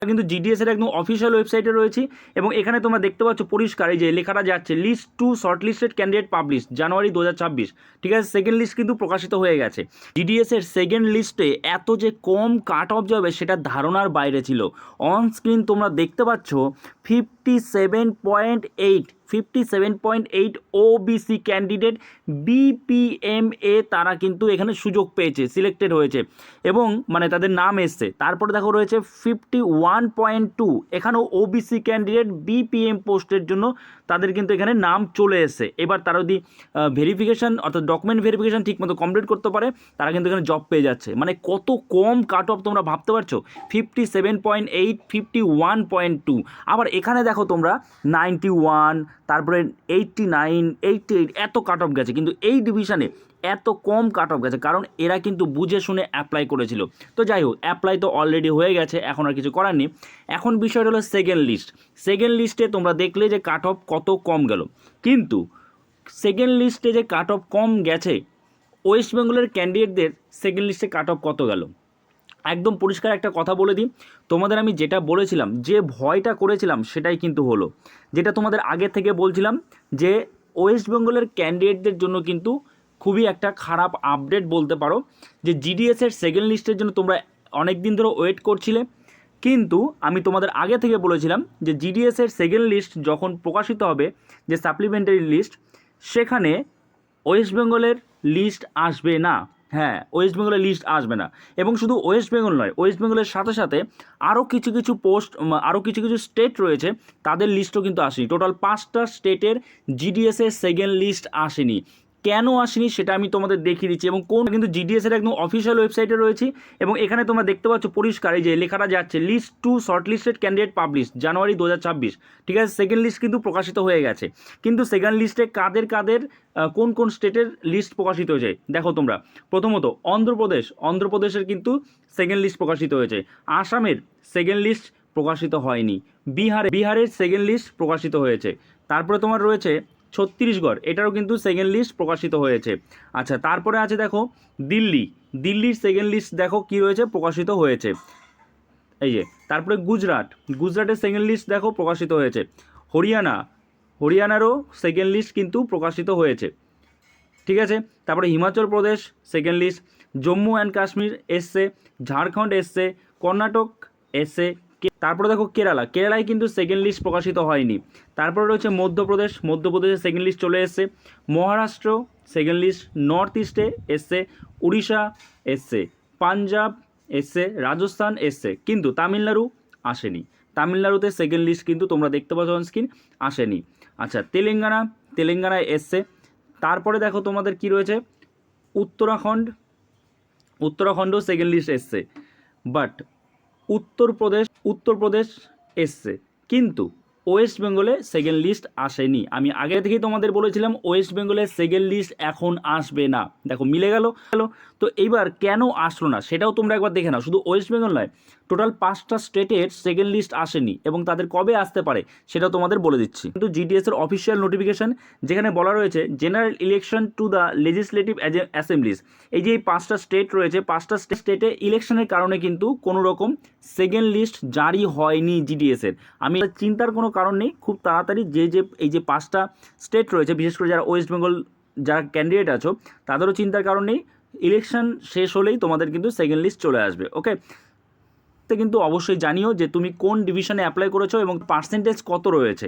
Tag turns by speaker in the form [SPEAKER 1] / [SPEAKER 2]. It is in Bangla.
[SPEAKER 1] কিন্তু জিডিএস এর একদম অফিসিয়াল ওয়েবসাইটে রয়েছে এবং এখানে তোমরা দেখতে পাচ্ছ পরিষ্কার এই যে লেখাটা যাচ্ছে list to shortlisted candidate publish January 2026। ঠিক আছে, সেকেন্ড লিস্ট কিন্তু প্রকাশিত হয়ে গেছে। জিডিএস এর সেকেন্ড লিস্টে এত যে কম কাট অফ যাবে সেটা ধারণার বাইরে ছিল। অন স্ক্রিন তোমরা দেখতে পাচ্ছ 57.8 ওবিসি ক্যান্ডিডেট বিপিএমএ তারা কিন্তু এখানে সুযোগ পেয়েছে, সিলেক্টেড হয়েছে এবং মানে তাদের নাম এসছে। তারপরে দেখো রয়েছে 51.2 এখানেও ওবিসি ক্যান্ডিডেট বিপিএম পোস্টের জন্য তাদের কিন্তু এখানে নাম চলে এসছে। এবার তারা যদি ভেরিফিকেশান অর্থাৎ ডকুমেন্ট ভেরিফিকেশান ঠিকমতো কমপ্লিট করতে পারে তারা কিন্তু এখানে জব পেয়ে যাচ্ছে। মানে কত কম কাট অফ তোমরা ভাবতে পারছো, 57.8 51.2। আবার এখানে দেখো তোমরা 91, তারপরে 89, 88 এত কাট অফ গেছে, কিন্তু এই ডিভিশনে এত কম কাট অফ গেছে কারণ এরা কিন্তু বুঝে শুনে অ্যাপ্লাই করেছিল। তো যাই হোক, অ্যাপ্লাই তো অলরেডি হয়ে গেছে, এখন আর কিছু করার নেই। এখন বিষয়টা হলো সেকেন্ড লিস্ট। সেকেন্ড লিস্টে তোমরা দেখলে যে কাট অফ কত কম গেল, কিন্তু সেকেন্ড লিস্টে যে কাট অফ কম গেছে ওয়েস্ট বেঙ্গলের ক্যান্ডিডেটদের সেকেন্ড লিস্টে কাট অফ কত গেল একদম পরিষ্কার একটা কথা বলে দিই তোমাদের। আমি যেটা বলেছিলাম, যে ভয়টা করেছিলাম সেটাই কিন্তু হলো। যেটা তোমাদের আগে থেকে বলছিলাম যে ওয়েস্ট বেঙ্গলের ক্যান্ডিডেটদের জন্য কিন্তু খুবই একটা খারাপ আপডেট বলতে পারো, যে জিডিএসের সেকেন্ড লিস্টের জন্য তোমরা অনেক দিন ধরে ওয়েট করছিলে। কিন্তু আমি তোমাদের আগে থেকে বলেছিলাম যে জিডিএসের সেকেন্ড লিস্ট যখন প্রকাশিত হবে, যে সাপ্লিমেন্টারি লিস্ট, সেখানে ওয়েস্ট বেঙ্গলের লিস্ট আসবে না। হ্যাঁ, ওয়েস্ট বেঙ্গলের লিস্ট আসবে না। এবং শুধু ওয়েস্ট বেঙ্গল নয়, ওয়েস্ট বেঙ্গলের সাথে সাথে আরও কিছু কিছু পোস্ট, আরও কিছু কিছু স্টেট রয়েছে, তাদের লিস্টও কিন্তু আসেনি। টোটাল 5টা স্টেটের জিডিএসের সেকেন্ড লিস্ট আসেনি। কেন আসেনি সেটা আমি তোমাদের দেখিয়ে দিচ্ছি, এবং কোন কিন্তু জিডিএস এর একদম অফিসিয়াল ওয়েবসাইটে রয়েছে এবং এখানে তোমরা দেখতে পাচ্ছ পরিষ্কার এই যে লেখাটা যাচ্ছে list to shortlisted candidate publish January 2026। ঠিক আছে, সেকেন্ড লিস্ট কিন্তু প্রকাশিত হয়ে গেছে, কিন্তু সেকেন্ড লিস্টে কাদের কাদের কোন কোন স্টেটের লিস্ট প্রকাশিত হয়েছে দেখো তোমরা। প্রথমত অন্ধ্রপ্রদেশের কিন্তু সেকেন্ড লিস্ট প্রকাশিত হয়েছে। আসামের সেকেন্ড লিস্ট প্রকাশিত হয়নি। বিহারের সেকেন্ড লিস্ট প্রকাশিত হয়েছে। তারপরে তোমার রয়েছে ছত্তিশগড়, এটারও কিন্তু সেকেন্ড লিস্ট প্রকাশিত হয়েছে। আচ্ছা, তারপরে আছে দেখো দিল্লির সেকেন্ড লিস্ট দেখো কি রয়েছে, প্রকাশিত হয়েছে এই যে। তারপরে গুজরাটের সেকেন্ড লিস্ট দেখো প্রকাশিত হয়েছে। হরিয়ানারও সেকেন্ড লিস্ট কিন্তু প্রকাশিত হয়েছে। ঠিক আছে, তারপরে Himachal Pradesh second list, Jammu and Kashmir এসছে, ঝাড়খণ্ড এসছে, কর্ণাটক এসছে। তারপরে দেখো কেরালায় কিন্তু সেকেন্ড লিস্ট প্রকাশিত হয়নি। তারপরে রয়েছে মধ্যপ্রদেশের সেকেন্ড লিস্ট চলে এসছে। মহারাষ্ট্র সেকেন্ড লিস্ট, নর্থ ইস্টে এসছে, উড়িষ্যা এসছে, পাঞ্জাব এসছে, রাজস্থান এসছে, কিন্তু তামিলনাড়ু আসেনি। তামিলনাড়ুতে সেকেন্ড লিস্ট কিন্তু তোমরা দেখতে পাচ্ছ অন স্ক্রিন, আসেনি। আচ্ছা, তেলেঙ্গানায় এসছে। তারপরে দেখো তোমাদের কি রয়েছে, উত্তরাখণ্ড সেকেন্ড লিস্ট এসছে, বাট উত্তরপ্রদেশ এসছে, কিন্তু ওয়েস্ট বেঙ্গলে সেকেন্ড লিস্ট আসেনি। আমি আগে থেকেই তোমাদের বলেছিলাম ওয়েস্ট বেঙ্গলের সেকেন্ড লিস্ট এখন আসবে না। দেখো মিলে গেল। তো এইবার কেন আসলো না সেটাও তোমরা একবার দেখে নাও। শুধু ওয়েস্ট বেঙ্গল নয়, টোটাল 5টা স্টেটের সেকেন্ড লিস্ট আসেনি এবং তাদের কবে আসতে পারে সেটাও তোমাদের বলে দিচ্ছি। কিন্তু জিডিএস এর অফিসিয়াল নোটিফিকেশন যেখানে বলা রয়েছে general election to the legislative Assembly's, এই যে এই 5টা স্টেট রয়েছে, 5টা স্টেটে ইলেকশনের কারণে কিন্তু কোনো রকম সেকেন্ড লিস্ট জারি হয়নি জিডিএস এর। আমি চিন্তার কোনো কারণ নেই, খুব তাড়াতাড়ি এই যে 5টা স্টেট রয়েছে, বিশেষ করে যারা ওয়েস্ট বেঙ্গল যারা ক্যান্ডিডেট আছো তাদেরও চিন্তার কারণ নেই, ইলেকশন শেষ হলেই তোমাদের কিন্তু সেকেন্ড লিস্ট চলে আসবে। ওকে, তো কিন্তু অবশ্যই জানিও যে তুমি কোন ডিভিশনে অ্যাপ্লাই করেছো এবং পার্সেন্টেজ কত রয়েছে।